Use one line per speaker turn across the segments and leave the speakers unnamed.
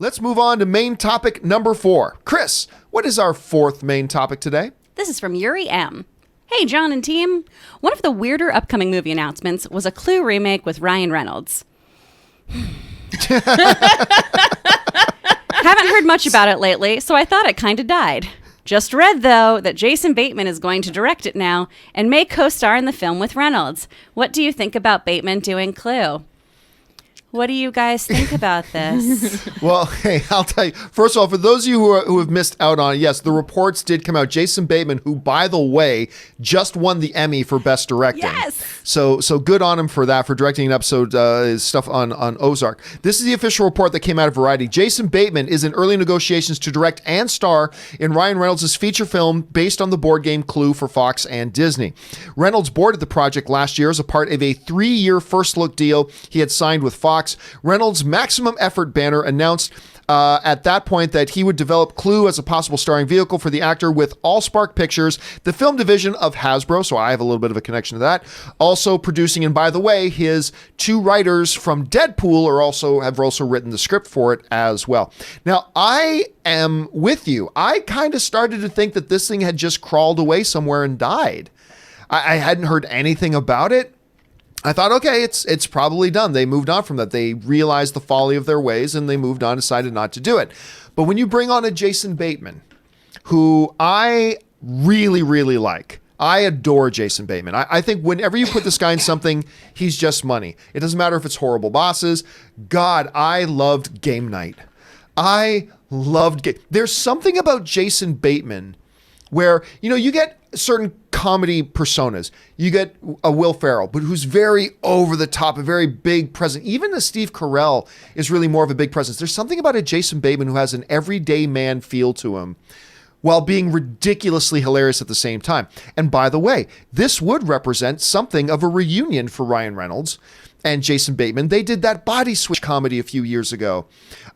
Let's move on to main topic number 4. Chris, what is our 4th main topic today?
This is from Yuri M. Hey, John and team. One of the weirder upcoming movie announcements was a Clue remake with Ryan Reynolds. Haven't heard much about it lately, so I thought it kind of died. Just read, though, that Jason Bateman is going to direct it now and may co-star in the film with Reynolds. What do you think about Bateman doing Clue? What do you guys think about this?
Well, hey, I'll tell you. First of all, for those of you who have missed out on it, yes, the reports did come out. Jason Bateman, who, by the way, just won the Emmy for Best Directing.
Yes.
So good on him for that, for directing an episode, his stuff on Ozark. This is the official report that came out of Variety. Jason Bateman is in early negotiations to direct and star in Ryan Reynolds' feature film based on the board game Clue for Fox and Disney. Reynolds boarded the project last year as a part of a 3-year first look deal he had signed with Fox. Reynolds' Maximum Effort banner announced at that point that he would develop Clue as a possible starring vehicle for the actor with Allspark Pictures, the film division of Hasbro, so I have a little bit of a connection to that, also producing. And by the way, his 2 writers from Deadpool have also written the script for it as well. Now, I am with you. I kind of started to think that this thing had just crawled away somewhere and died. I hadn't heard anything about it. I thought, okay, it's probably done. They moved on from that. They realized the folly of their ways and they moved on, decided not to do it. But when you bring on a Jason Bateman, who I really, really like, I adore Jason Bateman. I think whenever you put this guy in something, he's just money. It doesn't matter if it's Horrible Bosses. God, I loved Game Night. There's something about Jason Bateman where, you get certain comedy personas. You get a Will Ferrell, but who's very over the top, a very big presence. Even a Steve Carell is really more of a big presence. There's something about a Jason Bateman who has an everyday man feel to him while being ridiculously hilarious at the same time. And by the way, this would represent something of a reunion for Ryan Reynolds and Jason Bateman. They did that body switch comedy a few years ago.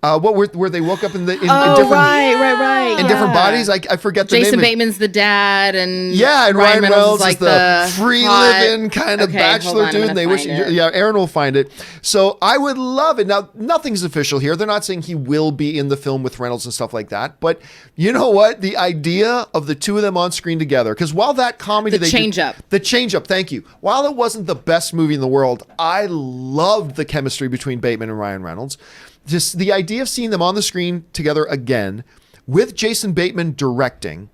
Where they woke up in different
right.
In different bodies. I forget the name.
Jason Bateman's the dad, and
Ryan Reynolds is the free
hot,
living kind of bachelor dude. And they wish, Aaron will find it. So I would love it. Now, nothing's official here. They're not saying he will be in the film with Reynolds and stuff like that. But you know what? The idea of the two of them on screen together, because while that comedy,
the change up, thank
you. While it wasn't the best movie in the world, I loved the chemistry between Bateman and Ryan Reynolds. Just the idea of seeing them on the screen together again with Jason Bateman directing.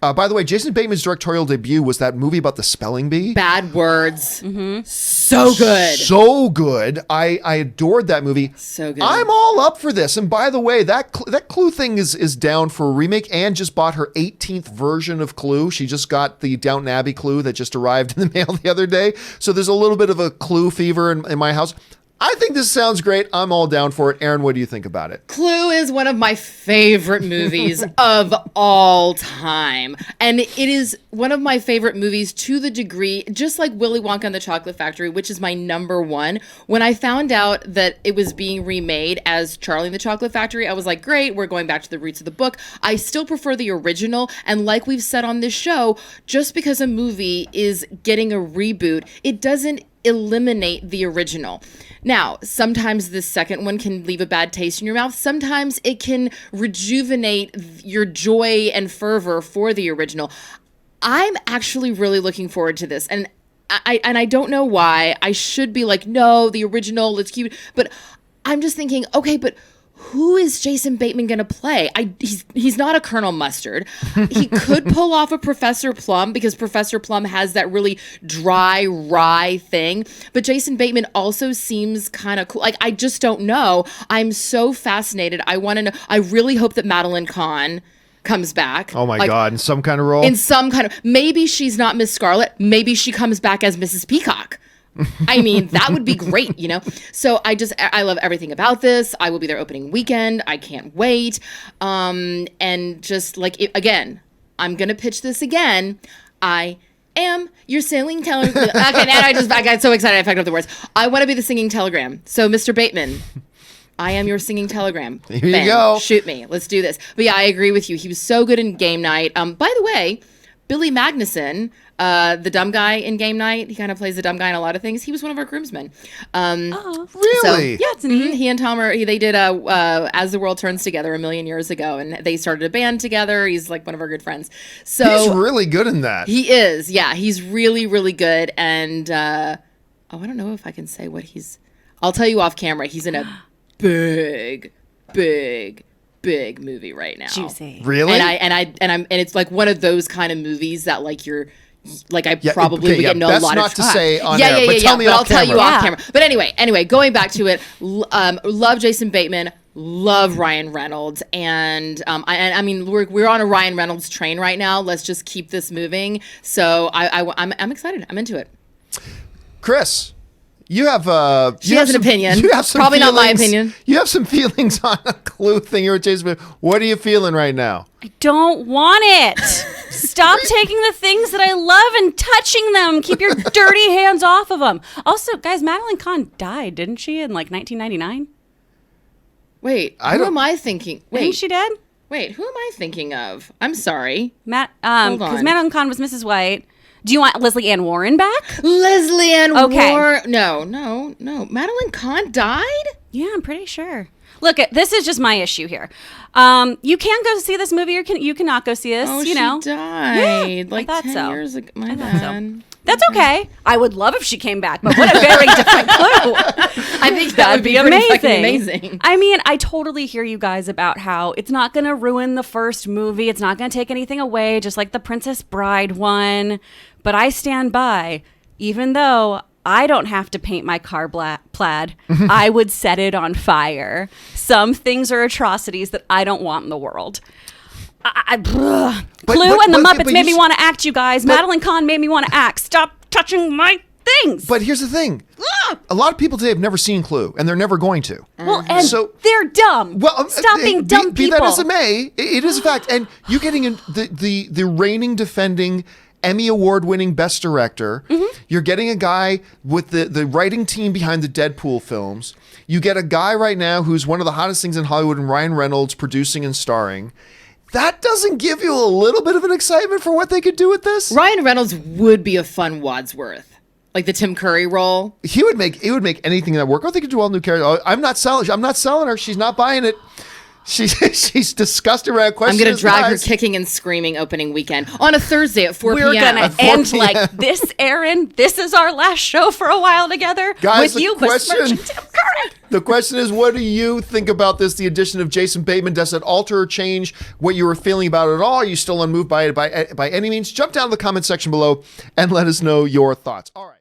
By the way, Jason Bateman's directorial debut was that movie about the spelling bee.
Bad Words. Mm-hmm. So good.
So good. I adored that movie.
So good.
I'm all up for this. And by the way, that Clue thing is down for a remake. Anne just bought her 18th version of Clue. She just got the Downton Abbey Clue that just arrived in the mail the other day. So there's a little bit of a Clue fever in my house. I think this sounds great. I'm all down for it. Aaron, what do you think about it?
Clue is one of my favorite movies of all time. And it is one of my favorite movies to the degree, just like Willy Wonka and the Chocolate Factory, which is my number one. When I found out that it was being remade as Charlie and the Chocolate Factory, I was like, great, we're going back to the roots of the book. I still prefer the original. And like we've said on this show, just because a movie is getting a reboot, it doesn't eliminate the original. Now, sometimes the second one can leave a bad taste in your mouth. Sometimes it can rejuvenate your joy and fervor for the original. I'm actually really looking forward to this. And I don't know why. I should be like, no, the original, let's keep it. But I'm just thinking, okay, but who is Jason Bateman going to play? He's not a Colonel Mustard. He could pull off a Professor Plum because Professor Plum has that really dry, wry thing. But Jason Bateman also seems kind of cool. Like, I just don't know. I'm so fascinated. I want to know. I really hope that Madeline Kahn comes back.
Oh my God, in some kind of role?
In some kind of, maybe she's not Miss Scarlet. Maybe she comes back as Mrs. Peacock. I mean, that would be great, you know? So I love everything about this. I will be there opening weekend. I can't wait. And just like, again, I'm going to pitch this again. I am your singing telegram. Okay, now I got so excited I fucked up the words. I want to be the singing telegram. So, Mr. Bateman, I am your singing telegram.
Here you go.
Shoot me. Let's do this. But yeah, I agree with you. He was so good in Game Night. By the way, Billy Magnuson, the dumb guy in Game Night, he kind of plays the dumb guy in a lot of things. He was one of our groomsmen.
Really?
Yeah, he and Tom they did As the World Turns Together a million years ago, and they started a band together. He's like one of our good friends. So
He's really good in that.
he is. Yeah, he's really, really good. And I don't know if I can say what he's. I'll tell you off camera. He's in a big movie right now.
Juicy.
Really?
And it's like one of those kind of movies that like you're like I probably
okay,
would get
best
a lot
not
of
to say on air, but tell me
but
off
I'll tell you
camera.
off camera. But anyway, going back to it, love Jason Bateman, love Ryan Reynolds, and I mean we're on a Ryan Reynolds train right now. Let's just keep this moving. So I'm excited. I'm into it.
Chris, you have
She has an opinion.
You have some
Probably not my
feelings-
opinion.
You have some feelings on a Clue thing you're Jason. What are you feeling right now?
I don't want it. Stop taking the things that I love and touching them. Keep your dirty hands off of them. Also, guys, Madeline Kahn died, didn't she, in like 1999?
Wait, who am I thinking?
Isn't she dead?
Wait, who am I thinking of? I'm sorry.
Because
on.
Madeline Kahn was Mrs. White. Do you want Leslie Ann Warren back?
Leslie Ann
Okay.
Warren. No. Madeline Kahn died?
Yeah, I'm pretty sure. Look, this is just my issue here. You can go see this movie, or you cannot go see this.
Oh,
you know,
she died
Yeah,
like
I thought
10
so.
years ago. My
thought
bad.
That's okay. I would love if she came back, but what a very different Clue.
I think that
That'd
would
be
be pretty fucking
amazing.
amazing.
I mean, I totally hear you guys about how it's not going to ruin the first movie. It's not going to take anything away, just like the Princess Bride one. But I stand by, even though I don't have to paint my car plaid, I would set it on fire. Some things are atrocities that I don't want in the world. Clue and the Muppets made me want to act, you guys. Madeline Kahn made me want to act. Stop touching my things.
But here's the thing. A lot of people today have never seen Clue, and they're never going to.
Well, and
So-
they're dumb.
Well,
Stop being dumb
be
people.
that as it may, it is a fact. And you getting in the reigning, defending Emmy Award-winning Best Director. You're getting a guy with the writing team behind the Deadpool films. You get a guy right now who's one of the hottest things in Hollywood, and Ryan Reynolds producing and starring. That doesn't give you a little bit of an excitement for what they could do with this?
Ryan Reynolds would be a fun Wadsworth. Like the Tim Curry role.
He would make anything that work. I think he could do all new characters. I'm not selling her. She's not buying it. She's disgusted right now.
I'm going to drag her kicking and screaming opening weekend on a Thursday at 4
We're
p.m.
going to end like this, Aaron. This is our last show for a while together.
Guys,
with you, besmirching Tim Curry.
The question is, what do you think about this? The addition of Jason Bateman, does it alter or change what you were feeling about it at all? Are you still unmoved by it by any means? Jump down to the comment section below and let us know your thoughts. All right.